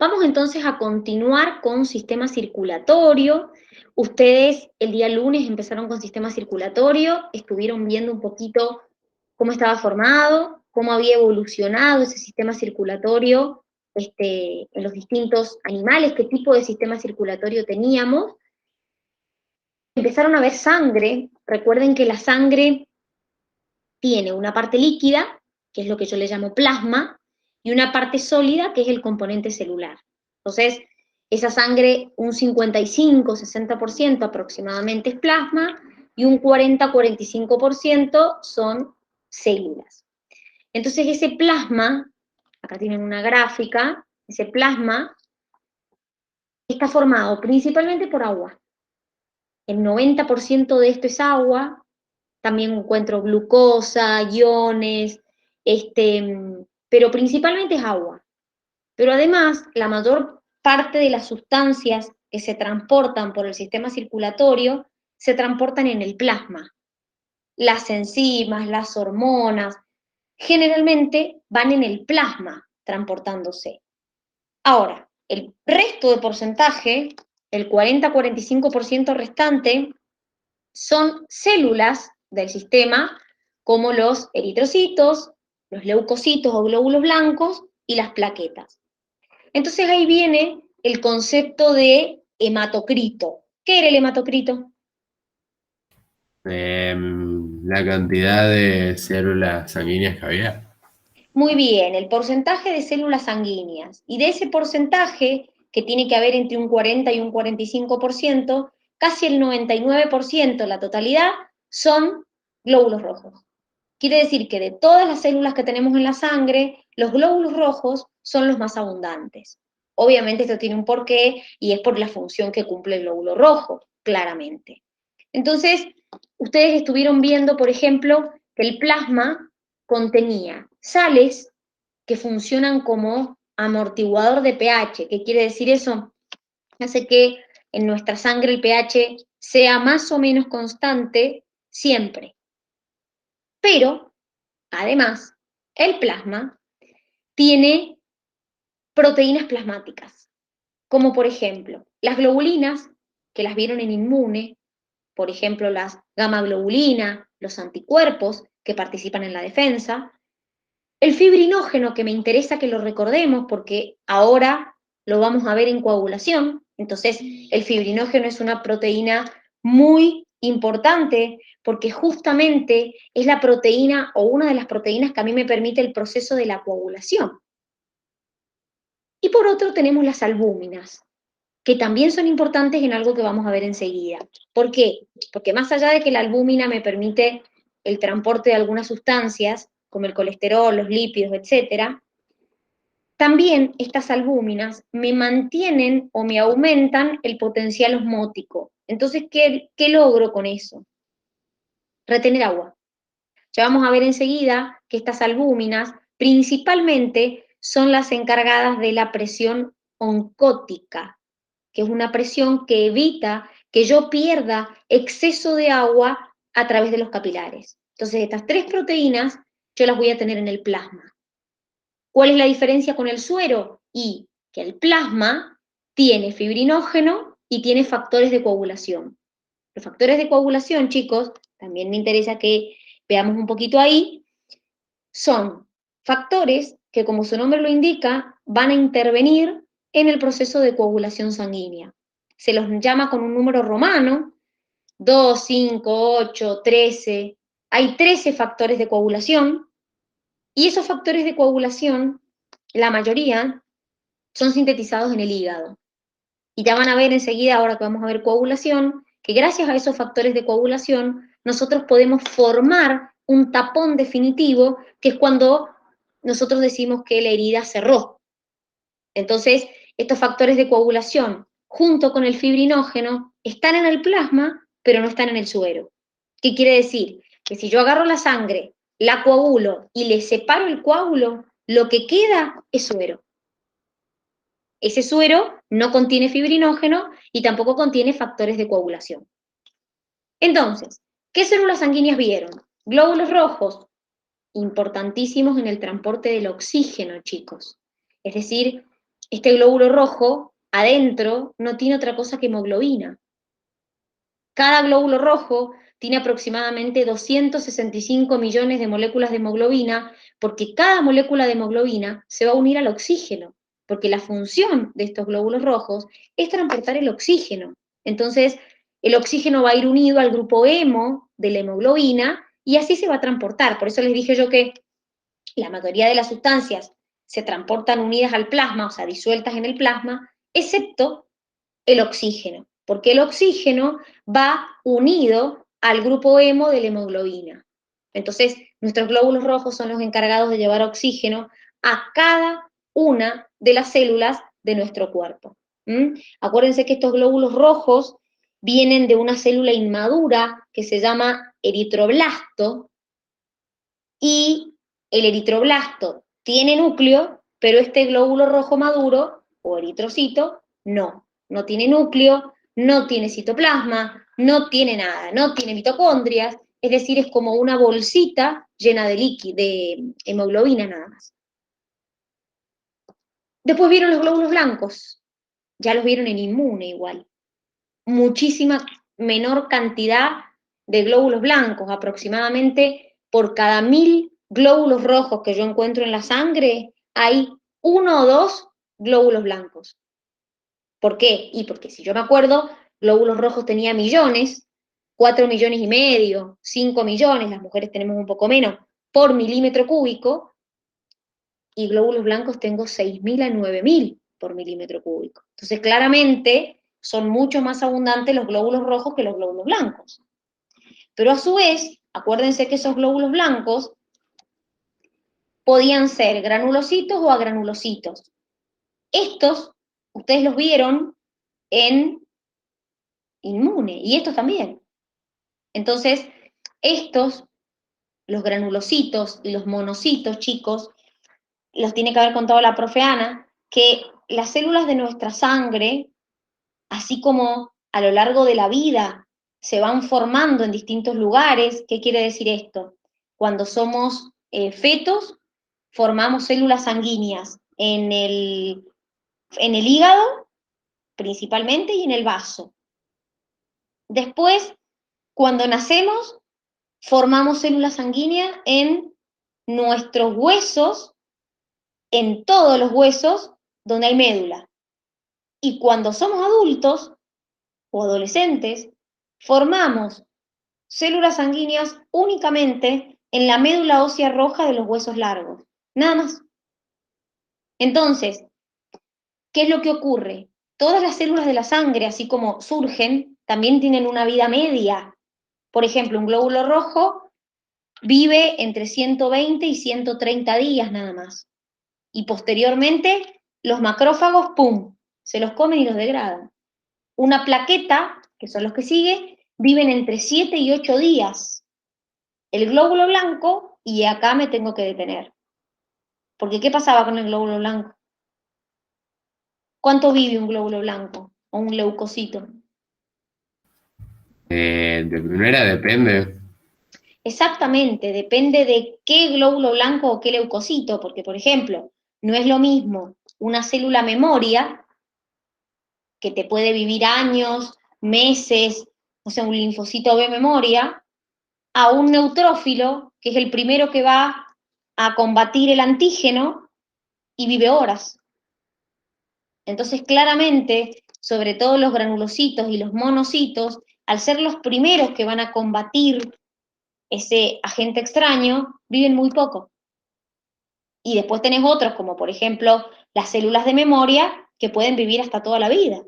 Vamos entonces a continuar con sistema circulatorio. Ustedes el día lunes empezaron con sistema circulatorio, estuvieron viendo un poquito cómo estaba formado, cómo había evolucionado ese sistema circulatorio en los distintos animales, qué tipo de sistema circulatorio teníamos. Empezaron a ver sangre. Recuerden que la sangre tiene una parte líquida, que es lo que yo le llamo plasma, y una parte sólida, que es el componente celular. Entonces, esa sangre, un 55-60% aproximadamente es plasma, y un 40-45% son células. Entonces, ese plasma, acá tienen una gráfica, ese plasma está formado principalmente por agua. El 90% de esto es agua. También encuentro glucosa, iones, pero principalmente es agua. Pero además, la mayor parte de las sustancias que se transportan por el sistema circulatorio se transportan en el plasma. Las enzimas, las hormonas, generalmente van en el plasma transportándose. Ahora, el resto de porcentaje, el 40-45% restante, son células del sistema como los eritrocitos, los leucocitos o glóbulos blancos y las plaquetas. Entonces ahí viene el concepto de hematocrito. ¿Qué era el hematocrito? La cantidad de células sanguíneas que había. Muy bien, el porcentaje de células sanguíneas. Y de ese porcentaje, que tiene que haber entre un 40 y un 45%, casi el 99%, la totalidad, son glóbulos rojos. Quiere decir que de todas las células que tenemos en la sangre, los glóbulos rojos son los más abundantes. Obviamente esto tiene un porqué y es por la función que cumple el glóbulo rojo, claramente. Entonces, ustedes estuvieron viendo, por ejemplo, que el plasma contenía sales que funcionan como amortiguador de pH. ¿Qué quiere decir eso? Hace que en nuestra sangre el pH sea más o menos constante siempre. Pero, además, el plasma tiene proteínas plasmáticas, como por ejemplo las globulinas, que las vieron en Inmune, por ejemplo las gamma globulina, los anticuerpos que participan en la defensa, el fibrinógeno, que me interesa que lo recordemos porque ahora lo vamos a ver en coagulación. Entonces, el fibrinógeno es una proteína muy importante porque justamente es la proteína o una de las proteínas que a mí me permite el proceso de la coagulación. Y por otro tenemos las albúminas, que también son importantes en algo que vamos a ver enseguida. ¿Por qué? Porque más allá de que la albúmina me permite el transporte de algunas sustancias, como el colesterol, los lípidos, etcétera, también estas albúminas me mantienen o me aumentan el potencial osmótico. Entonces, ¿qué logro con eso? Retener agua. Ya vamos a ver enseguida que estas albúminas principalmente son las encargadas de la presión oncótica, que es una presión que evita que yo pierda exceso de agua a través de los capilares. Entonces, estas tres proteínas yo las voy a tener en el plasma. ¿Cuál es la diferencia con el suero? Y que el plasma tiene fibrinógeno y tiene factores de coagulación. Los factores de coagulación, chicos, también me interesa que veamos un poquito ahí, son factores que, como su nombre lo indica, van a intervenir en el proceso de coagulación sanguínea. Se los llama con un número romano, 2, 5, 8, 13. Hay 13 factores de coagulación, y esos factores de coagulación, la mayoría, son sintetizados en el hígado. Y ya van a ver enseguida, ahora que vamos a ver coagulación, que gracias a esos factores de coagulación, nosotros podemos formar un tapón definitivo, que es cuando nosotros decimos que la herida cerró. Entonces, estos factores de coagulación, junto con el fibrinógeno, están en el plasma, pero no están en el suero. ¿Qué quiere decir? Que si yo agarro la sangre, la coagulo y le separo el coágulo, lo que queda es suero. Ese suero no contiene fibrinógeno y tampoco contiene factores de coagulación. Entonces, ¿qué células sanguíneas vieron? Glóbulos rojos, importantísimos en el transporte del oxígeno, chicos. Es decir, este glóbulo rojo, adentro, no tiene otra cosa que hemoglobina. Cada glóbulo rojo tiene aproximadamente 265 millones de moléculas de hemoglobina, porque cada molécula de hemoglobina se va a unir al oxígeno, porque la función de estos glóbulos rojos es transportar el oxígeno. Entonces, el oxígeno va a ir unido al grupo hemo de la hemoglobina y así se va a transportar. Por eso les dije yo que la mayoría de las sustancias se transportan unidas al plasma, o sea, disueltas en el plasma, excepto el oxígeno, porque el oxígeno va unido al grupo hemo de la hemoglobina. Entonces, nuestros glóbulos rojos son los encargados de llevar oxígeno a cada una de las células de nuestro cuerpo. Acuérdense que estos glóbulos rojos vienen de una célula inmadura que se llama eritroblasto, y el eritroblasto tiene núcleo, pero este glóbulo rojo maduro, o eritrocito, no tiene núcleo, no tiene citoplasma, no tiene nada, no tiene mitocondrias, es decir, es como una bolsita llena de líquido, de hemoglobina nada más. Después vieron los glóbulos blancos, ya los vieron en inmune igual. Muchísima menor cantidad de glóbulos blancos, aproximadamente por cada 1000 glóbulos rojos que yo encuentro en la sangre, hay 1 o 2 glóbulos blancos. ¿Por qué? Y porque si yo me acuerdo, glóbulos rojos tenía millones, 4 millones y medio, 5 millones, las mujeres tenemos un poco menos, por milímetro cúbico, y glóbulos blancos tengo 6.000 a 9.000 por milímetro cúbico. Entonces, claramente, son mucho más abundantes los glóbulos rojos que los glóbulos blancos. Pero a su vez, acuérdense que esos glóbulos blancos podían ser granulocitos o agranulocitos. Estos, ustedes los vieron en inmune, y estos también. Entonces, estos, los granulocitos y los monocitos, chicos, los tiene que haber contado la profe Ana, que las células de nuestra sangre, así como a lo largo de la vida se van formando en distintos lugares. ¿Qué quiere decir esto? Cuando somos fetos, formamos células sanguíneas en el hígado, principalmente, y en el vaso. Después, cuando nacemos, formamos células sanguíneas en nuestros huesos, en todos los huesos donde hay médula. Y cuando somos adultos o adolescentes, formamos células sanguíneas únicamente en la médula ósea roja de los huesos largos. Nada más. Entonces, ¿qué es lo que ocurre? Todas las células de la sangre, así como surgen, también tienen una vida media. Por ejemplo, un glóbulo rojo vive entre 120 y 130 días nada más. Y posteriormente, los macrófagos, ¡pum!, se los comen y los degradan. Una plaqueta, que son los que siguen, viven entre 7 y 8 días. El glóbulo blanco, y acá me tengo que detener. Porque ¿qué pasaba con el glóbulo blanco? ¿Cuánto vive un glóbulo blanco o un leucocito? De primera depende. Exactamente, depende de qué glóbulo blanco o qué leucocito, porque por ejemplo, no es lo mismo una célula memoria, que te puede vivir años, meses, o sea, un linfocito B memoria, a un neutrófilo, que es el primero que va a combatir el antígeno y vive horas. Entonces, claramente, sobre todo los granulocitos y los monocitos, al ser los primeros que van a combatir ese agente extraño, viven muy poco. Y después tenés otros, como por ejemplo las células de memoria, que pueden vivir hasta toda la vida.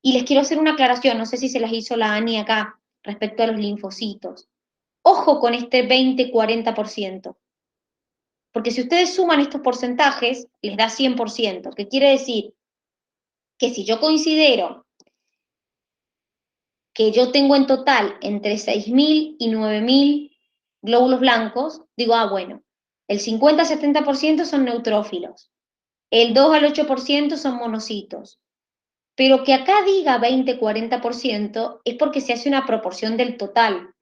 Y les quiero hacer una aclaración, no sé si se las hizo la Ani acá, respecto a los linfocitos. Ojo con este 20-40%, porque si ustedes suman estos porcentajes, les da 100%, que quiere decir que si yo considero que yo tengo en total entre 6.000 y 9.000 glóbulos blancos, digo, bueno, el 50-70% son neutrófilos, el 2 al 8% son monocitos, pero que acá diga 20-40% es porque se hace una proporción del total,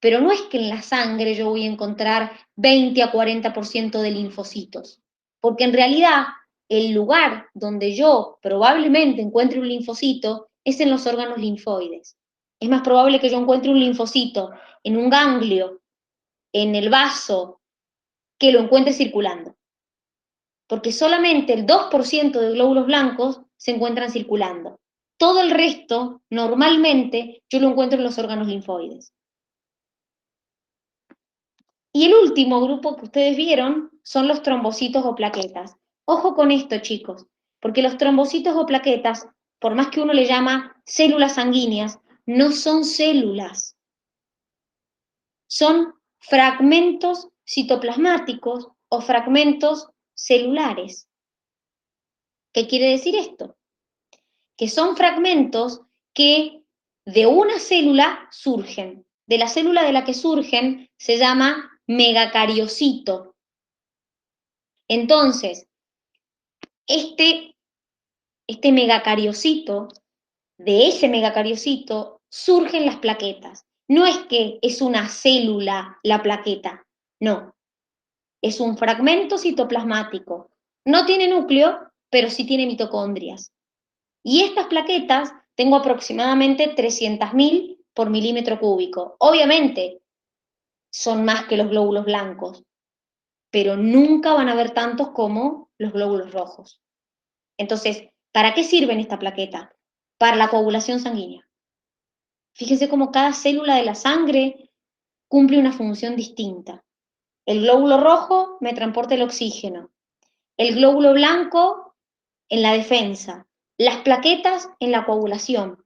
pero no es que en la sangre yo voy a encontrar 20 a 40% de linfocitos, porque en realidad el lugar donde yo probablemente encuentre un linfocito es en los órganos linfoides. Es más probable que yo encuentre un linfocito en un ganglio, en el vaso, que lo encuentre circulando. Porque solamente el 2% de glóbulos blancos se encuentran circulando. Todo el resto, normalmente, yo lo encuentro en los órganos linfoides. Y el último grupo que ustedes vieron son los trombocitos o plaquetas. Ojo con esto, chicos, porque los trombocitos o plaquetas, por más que uno le llama células sanguíneas, no son células. Son fragmentos citoplasmáticos o fragmentos celulares. ¿Qué quiere decir esto? Que son fragmentos que de una célula surgen. De la célula de la que surgen se llama megacariocito. Entonces, este megacariocito, de ese megacariocito surgen las plaquetas. No es que es una célula la plaqueta, no. Es un fragmento citoplasmático. No tiene núcleo, pero sí tiene mitocondrias. Y estas plaquetas tengo aproximadamente 300.000 por milímetro cúbico. Obviamente son más que los glóbulos blancos, pero nunca van a haber tantos como los glóbulos rojos. Entonces, ¿para qué sirven esta plaqueta? Para la coagulación sanguínea. Fíjense cómo cada célula de la sangre cumple una función distinta. El glóbulo rojo me transporta el oxígeno, el glóbulo blanco en la defensa, las plaquetas en la coagulación.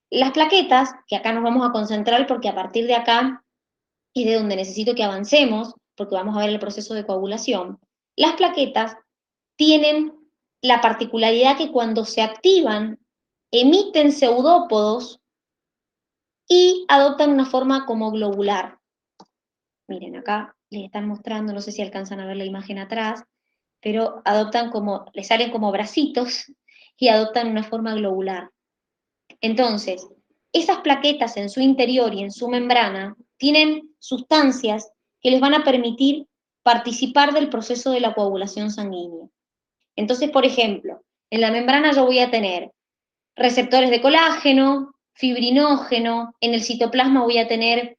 Las plaquetas, que acá nos vamos a concentrar porque a partir de acá es de donde necesito que avancemos, porque vamos a ver el proceso de coagulación, las plaquetas tienen la particularidad que cuando se activan, emiten pseudópodos y adoptan una forma como globular. Miren, acá les están mostrando, no sé si alcanzan a ver la imagen atrás, pero les salen como bracitos y adoptan una forma globular. Entonces, esas plaquetas en su interior y en su membrana tienen sustancias que les van a permitir participar del proceso de la coagulación sanguínea. Entonces, por ejemplo, en la membrana yo voy a tener receptores de colágeno, fibrinógeno, en el citoplasma voy a tener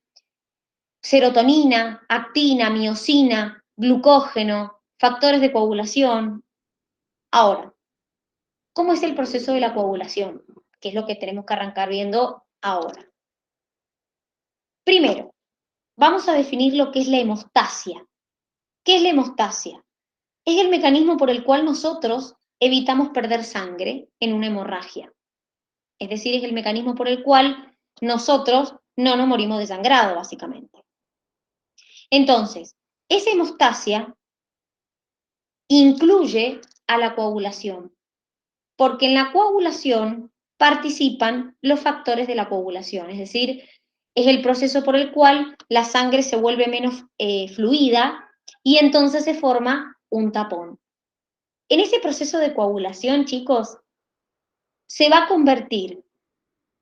serotonina, actina, miosina, glucógeno, factores de coagulación. Ahora, ¿cómo es el proceso de la coagulación? Que es lo que tenemos que arrancar viendo ahora. Primero, vamos a definir lo que es la hemostasia. ¿Qué es la hemostasia? Es el mecanismo por el cual nosotros evitamos perder sangre en una hemorragia. Es decir, es el mecanismo por el cual nosotros no nos morimos de sangrado, básicamente. Entonces, esa hemostasia incluye a la coagulación, porque en la coagulación participan los factores de la coagulación, es decir, es el proceso por el cual la sangre se vuelve menos fluida y entonces se forma un tapón. En ese proceso de coagulación, chicos, se va a convertir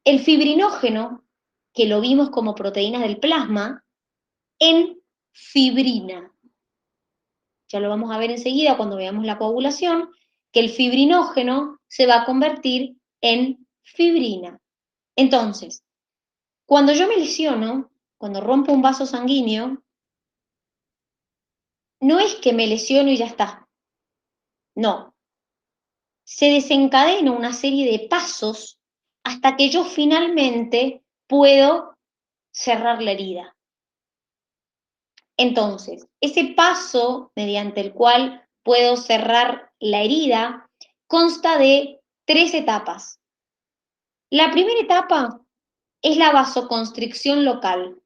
el fibrinógeno, que lo vimos como proteínas del plasma, en fibrina. Ya lo vamos a ver enseguida cuando veamos la coagulación, que el fibrinógeno se va a convertir en fibrina. Entonces, cuando yo me lesiono, cuando rompo un vaso sanguíneo, no es que me lesiono y ya está. No. Se desencadena una serie de pasos hasta que yo finalmente puedo cerrar la herida. Entonces, ese paso mediante el cual puedo cerrar la herida consta de 3 etapas. La primera etapa es la vasoconstricción local.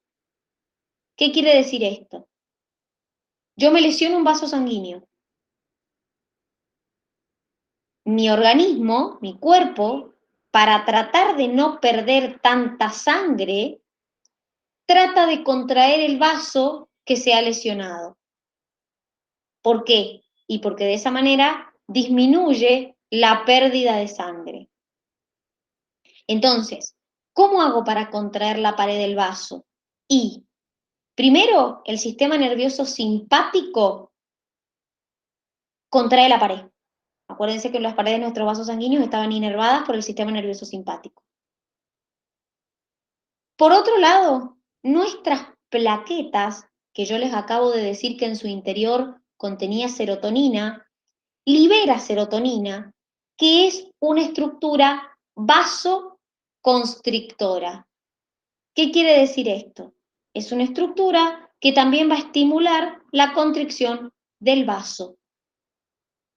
¿Qué quiere decir esto? Yo me lesiono un vaso sanguíneo. Mi organismo, mi cuerpo, para tratar de no perder tanta sangre, trata de contraer el vaso que se ha lesionado. ¿Por qué? Y porque de esa manera disminuye la pérdida de sangre. Entonces, ¿cómo hago para contraer la pared del vaso? Y, primero, el sistema nervioso simpático contrae la pared. Acuérdense que las paredes de nuestros vasos sanguíneos estaban inervadas por el sistema nervioso simpático. Por otro lado, nuestras plaquetas, que yo les acabo de decir que en su interior contenía serotonina, libera serotonina, que es una estructura vasoconstrictora. ¿Qué quiere decir esto? Es una estructura que también va a estimular la constricción del vaso.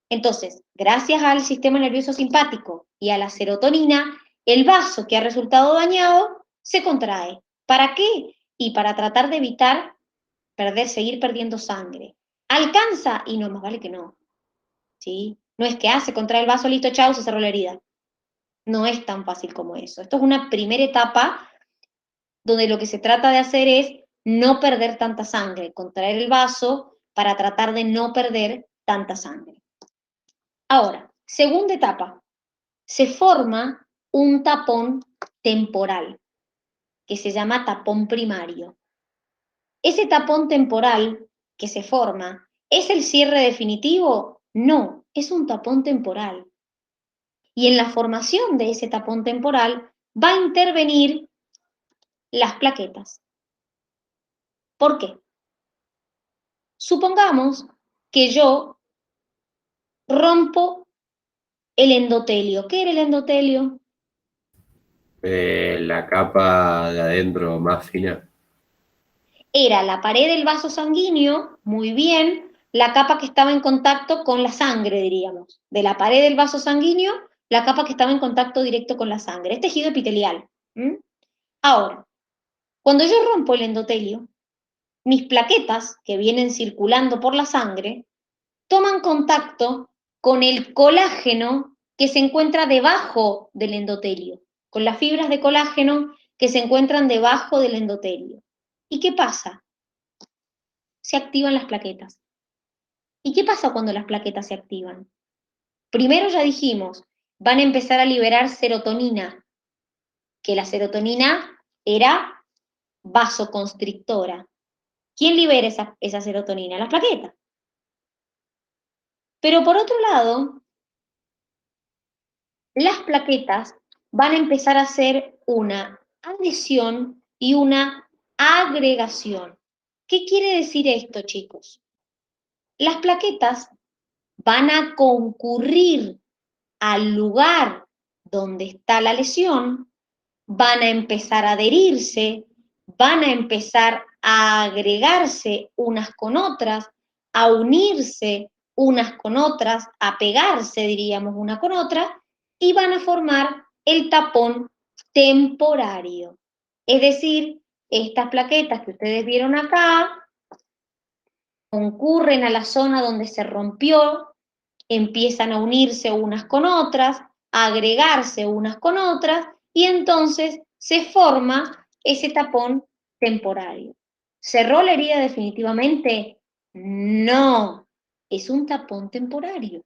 Entonces, gracias al sistema nervioso simpático y a la serotonina, el vaso que ha resultado dañado se contrae. ¿Para qué? Y para tratar de evitar seguir perdiendo sangre. ¿Alcanza? Y no, más vale que no. ¿Sí? No es que se contrae el vaso, listo, chau, se cerró la herida. No es tan fácil como eso. Esto es una primera etapa donde lo que se trata de hacer es no perder tanta sangre, contraer el vaso para tratar de no perder tanta sangre. Ahora, segunda etapa, se forma un tapón temporal, que se llama tapón primario. Ese tapón temporal que se forma, ¿es el cierre definitivo? No, es un tapón temporal. Y en la formación de ese tapón temporal va a intervenir las plaquetas. ¿Por qué? Supongamos que yo rompo el endotelio. ¿Qué era el endotelio? La capa de adentro más fina. Era la pared del vaso sanguíneo, muy bien, la capa que estaba en contacto con la sangre, diríamos. De la pared del vaso sanguíneo, la capa que estaba en contacto directo con la sangre. Es tejido epitelial. Ahora, cuando yo rompo el endotelio, mis plaquetas, que vienen circulando por la sangre, toman contacto con el colágeno que se encuentra debajo del endotelio, con las fibras de colágeno que se encuentran debajo del endotelio. ¿Y qué pasa? Se activan las plaquetas. ¿Y qué pasa cuando las plaquetas se activan? Primero ya dijimos, van a empezar a liberar serotonina, que la serotonina era vasoconstrictora. ¿Quién libera esa serotonina? Las plaquetas. Pero por otro lado, las plaquetas van a empezar a hacer una adhesión y una agregación. ¿Qué quiere decir esto, chicos? Las plaquetas van a concurrir al lugar donde está la lesión, van a empezar a adherirse, van a empezar a agregarse unas con otras, a unirse unas con otras, a pegarse, diríamos, una con otra, y van a formar el tapón temporario. Es decir, estas plaquetas que ustedes vieron acá concurren a la zona donde se rompió, empiezan a unirse unas con otras, a agregarse unas con otras, y entonces se forma ese tapón temporario. ¿Cerró la herida definitivamente? No, es un tapón temporario.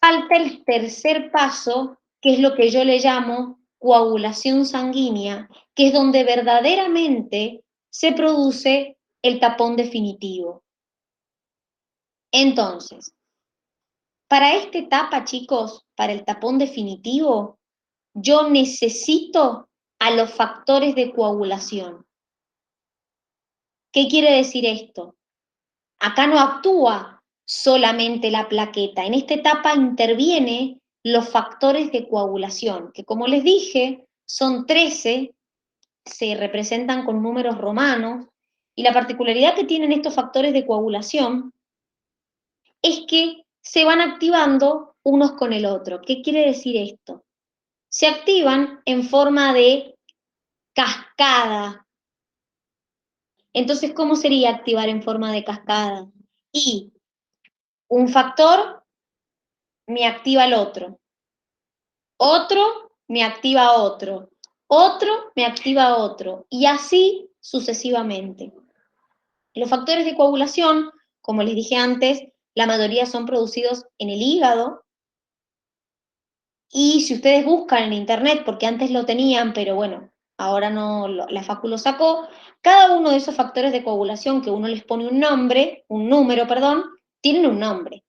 Falta el tercer paso, que es lo que yo le llamo coagulación sanguínea, que es donde verdaderamente se produce el tapón definitivo. Entonces, para esta etapa, chicos, para el tapón definitivo, yo necesito a los factores de coagulación. ¿Qué quiere decir esto? Acá no actúa solamente la plaqueta. En esta etapa intervienen los factores de coagulación, que como les dije, son 13, se representan con números romanos, y la particularidad que tienen estos factores de coagulación es que se van activando unos con el otro. ¿Qué quiere decir esto? Se activan en forma de cascada. Entonces, ¿cómo sería activar en forma de cascada? Y un factor me activa al otro me activa a otro me activa a otro, y así sucesivamente. Los factores de coagulación, como les dije antes, la mayoría son producidos en el hígado, y si ustedes buscan en internet, porque antes lo tenían, pero bueno, ahora no, la Facu lo sacó, cada uno de esos factores de coagulación que uno les pone un nombre, un número, perdón, tienen un nombre.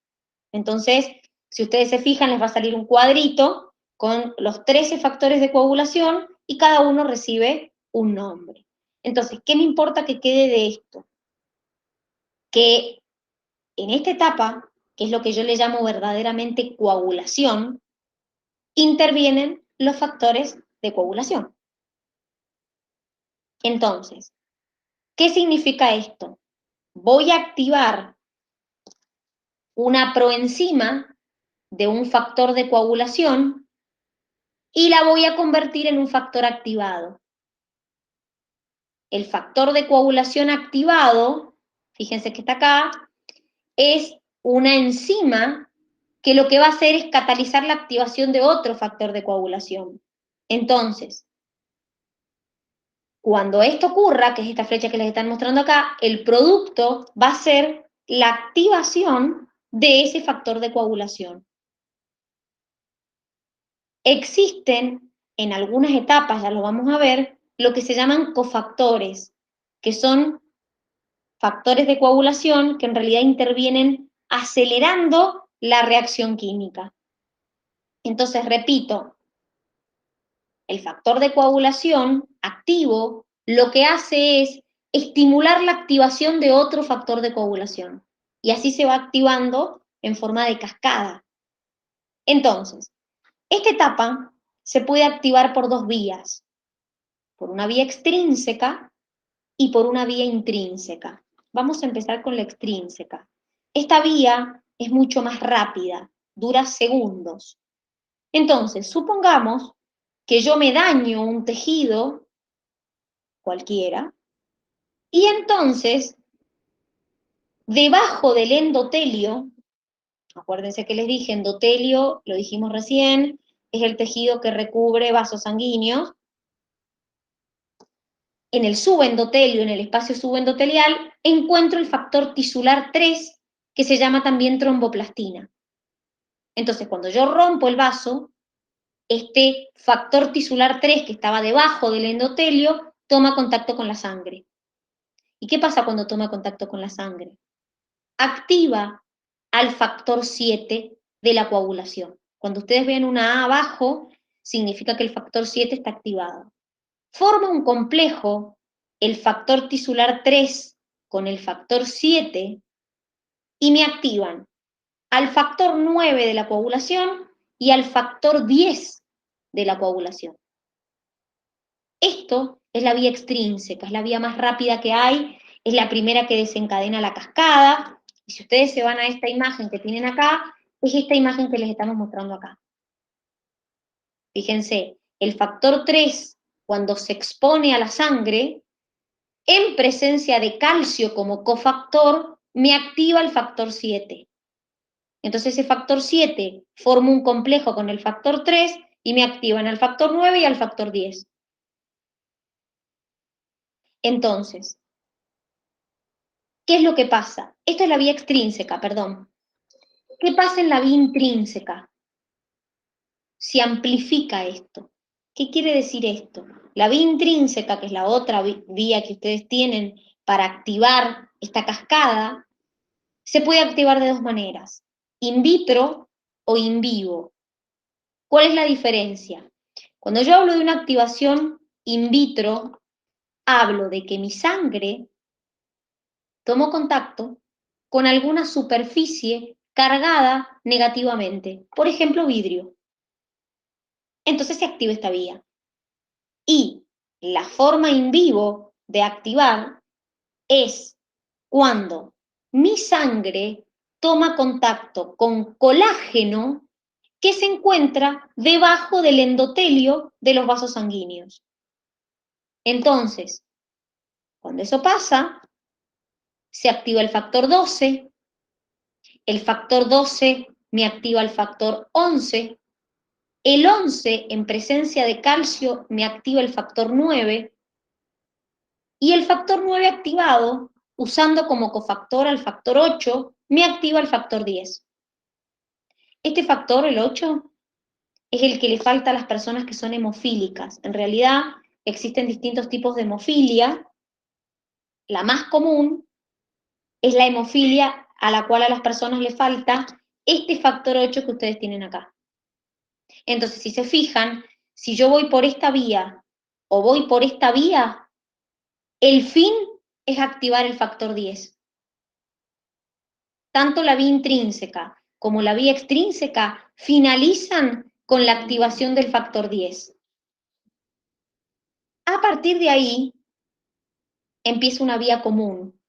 Entonces, si ustedes se fijan, les va a salir un cuadrito con los 13 factores de coagulación y cada uno recibe un nombre. Entonces, ¿qué me importa que quede de esto? Que en esta etapa, que es lo que yo le llamo verdaderamente coagulación, intervienen los factores de coagulación. Entonces, ¿qué significa esto? Voy a activar una proenzima de un factor de coagulación y la voy a convertir en un factor activado. El factor de coagulación activado, fíjense que está acá, es una enzima que lo que va a hacer es catalizar la activación de otro factor de coagulación. Entonces, cuando esto ocurra, que es esta flecha que les están mostrando acá, el producto va a ser la activación de ese factor de coagulación. Existen en algunas etapas, ya lo vamos a ver, lo que se llaman cofactores, que son factores de coagulación que en realidad intervienen acelerando la reacción química. Entonces, repito, el factor de coagulación activo lo que hace es estimular la activación de otro factor de coagulación. Y así se va activando en forma de cascada. Entonces, esta etapa se puede activar por dos vías, por una vía extrínseca y por una vía intrínseca. Vamos a empezar con la extrínseca. Esta vía es mucho más rápida, dura segundos. Entonces, supongamos que yo me daño un tejido cualquiera, y entonces, debajo del endotelio, acuérdense que les dije, endotelio, lo dijimos recién, es el tejido que recubre vasos sanguíneos. En el subendotelio, en el espacio subendotelial, encuentro el factor tisular 3, que se llama también tromboplastina. Entonces, cuando yo rompo el vaso, este factor tisular 3, que estaba debajo del endotelio, toma contacto con la sangre. ¿Y qué pasa cuando toma contacto con la sangre? Activa al factor 7 de la coagulación. Cuando ustedes ven una A abajo, significa que el factor 7 está activado. Forma un complejo el factor tisular 3 con el factor 7 y me activan al factor 9 de la coagulación y al factor 10 de la coagulación. Esto es la vía extrínseca, es la vía más rápida que hay, es la primera que desencadena la cascada. Y si ustedes se van a esta imagen que tienen acá, es esta imagen que les estamos mostrando acá. Fíjense, el factor 3, cuando se expone a la sangre, en presencia de calcio como cofactor, me activa el factor 7. Entonces ese factor 7 forma un complejo con el factor 3 y me activan al factor 9 y al factor 10. Entonces, ¿qué es lo que pasa? Esto es la vía extrínseca, perdón. ¿Qué pasa en la vía intrínseca? Se amplifica esto. ¿Qué quiere decir esto? La vía intrínseca, que es la otra vía que ustedes tienen para activar esta cascada, se puede activar de dos maneras, in vitro o in vivo. ¿Cuál es la diferencia? Cuando yo hablo de una activación in vitro, hablo de que mi sangre tomó contacto con alguna superficie cargada negativamente, por ejemplo, vidrio. Entonces se activa esta vía. Y la forma in vivo de activar es cuando mi sangre toma contacto con colágeno que se encuentra debajo del endotelio de los vasos sanguíneos. Entonces, cuando eso pasa, se activa el factor 12 me activa el factor 11, el 11 en presencia de calcio me activa el factor 9, y el factor 9 activado, usando como cofactor al factor 8, me activa el factor 10. Este factor, el 8, es el que le falta a las personas que son hemofílicas. En realidad, existen distintos tipos de hemofilia. La más común es la hemofilia a la cual a las personas les falta este factor 8 que ustedes tienen acá. Entonces, si se fijan, si yo voy por esta vía o voy por esta vía, el fin es activar el factor 10. Tanto la vía intrínseca como la vía extrínseca finalizan con la activación del factor 10. A partir de ahí, empieza una vía común.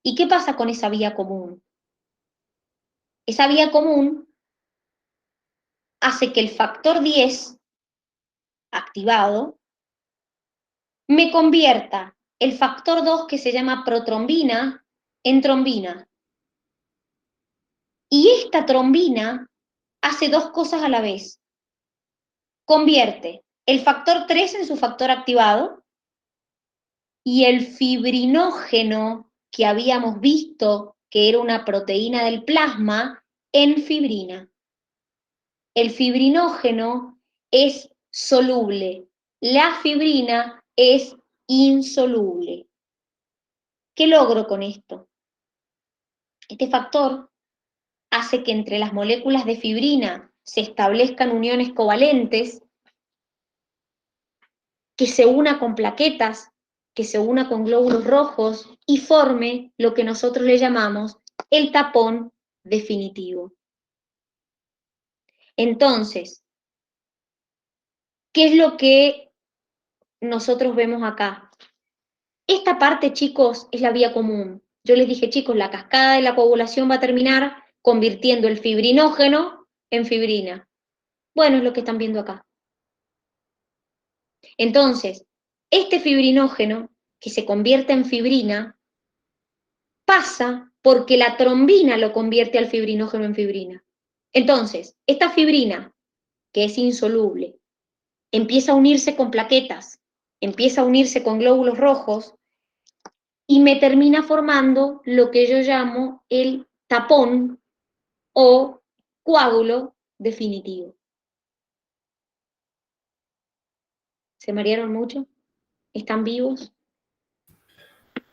¿Y qué pasa con esa vía común? Esa vía común hace que el factor 10 activado me convierta el factor 2, que se llama protrombina, en trombina. Y esta trombina hace dos cosas a la vez. Convierte el factor 3 en su factor activado y el fibrinógeno que habíamos visto que era una proteína del plasma en fibrina. El fibrinógeno es soluble, la fibrina es insoluble. ¿Qué logro con esto? Este factor hace que entre las moléculas de fibrina se establezcan uniones covalentes, que se una con plaquetas, que se una con glóbulos rojos y forme lo que nosotros le llamamos el tapón definitivo. Entonces, ¿qué es lo que nosotros vemos acá? Esta parte, chicos, es la vía común. Yo les dije, chicos, la cascada de la coagulación va a terminar convirtiendo el fibrinógeno en fibrina. Bueno, es lo que están viendo acá. Entonces, este fibrinógeno, que se convierte en fibrina, pasa porque la trombina lo convierte al fibrinógeno en fibrina. Entonces, esta fibrina, que es insoluble, empieza a unirse con plaquetas, empieza a unirse con glóbulos rojos y me termina formando lo que yo llamo el tapón o coágulo definitivo. ¿Se marearon mucho? ¿Están vivos?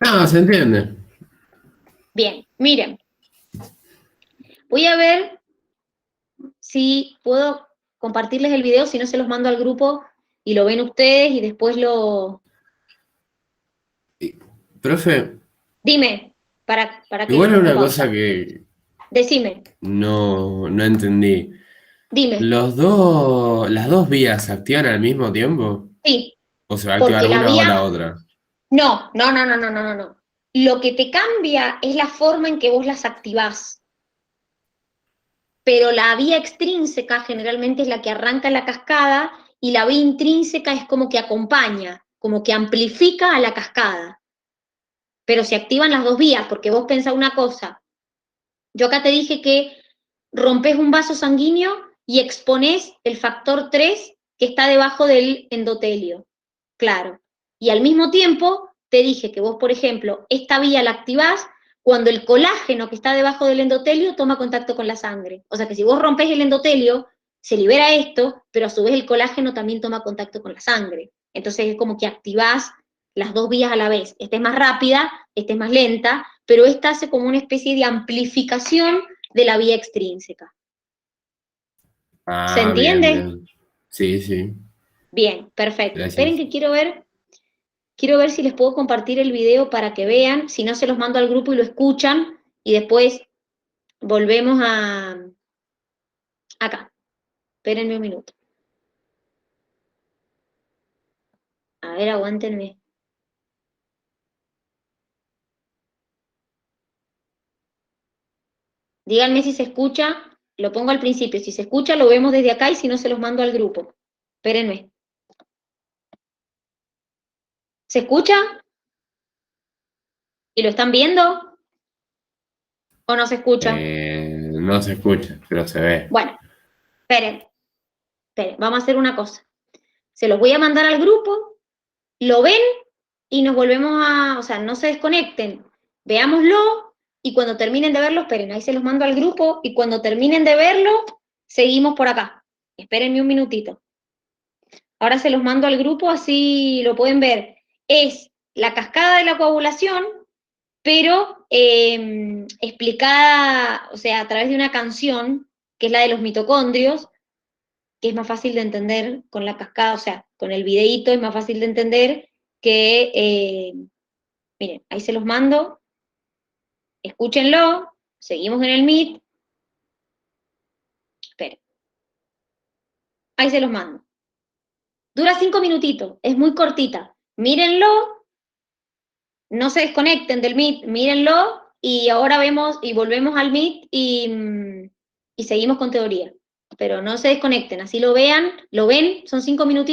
No, se entiende. Bien, miren. Voy a ver si puedo compartirles el video, si no se los mando al grupo y lo ven ustedes y después lo... Profe, Dime, para que igual es pongo una cosa pausa. que Decime, no entendí. dime. ¿Las dos vías se activan al mismo tiempo? Sí, ¿O se va a activar porque la una o la vía... otra? No. Lo que te cambia es la forma en que vos las activás. Pero la vía extrínseca generalmente es la que arranca la cascada y la vía intrínseca es como que acompaña, como que amplifica a la cascada. Pero se activan las dos vías, porque vos pensás una cosa. Yo acá te dije que rompes un vaso sanguíneo y exponés el factor 3 que está debajo del endotelio. Claro. Y al mismo tiempo te dije que vos, por ejemplo, esta vía la activás cuando el colágeno que está debajo del endotelio toma contacto con la sangre. O sea que si vos rompes el endotelio, se libera esto, pero a su vez el colágeno también toma contacto con la sangre. Entonces es como que activás las dos vías a la vez. Esta es más rápida, esta es más lenta, pero esta hace como una especie de amplificación de la vía extrínseca. ¿Se Ah, bien, entiende? bien. Sí, sí. Bien, perfecto. Esperen Gracias. que quiero ver si les puedo compartir el video para que vean, si no se los mando al grupo y lo escuchan, y después volvemos a acá. Espérenme un minuto. A ver, aguántenme. Díganme si se escucha, lo pongo al principio. Si se escucha, lo vemos desde acá y si no, se los mando al grupo. Espérenme. ¿Se escucha? ¿Y lo están viendo? ¿O no se escucha? No se escucha, pero se ve. Bueno, esperen, vamos a hacer una cosa. Se los voy a mandar al grupo, lo ven y nos volvemos a, o sea, no se desconecten, veámoslo y cuando terminen de verlo, esperen, ahí se los mando al grupo y cuando terminen de verlo, seguimos por acá. Espérenme un minutito. Ahora se los mando al grupo, así lo pueden ver. Es la cascada de la coagulación pero explicada, o sea, a través de una canción, que es la de los mitocondrios, que es más fácil de entender con la cascada, o sea, con el videíto es más fácil de entender que, miren, ahí se los mando, escúchenlo, seguimos en el Meet, esperen, ahí se los mando. Dura 5 minutitos, es muy cortita, mírenlo, no se desconecten del Meet, mírenlo, y ahora vemos y volvemos al Meet y seguimos con teoría. Pero no se desconecten, así lo vean, lo ven, son 5 minutitos.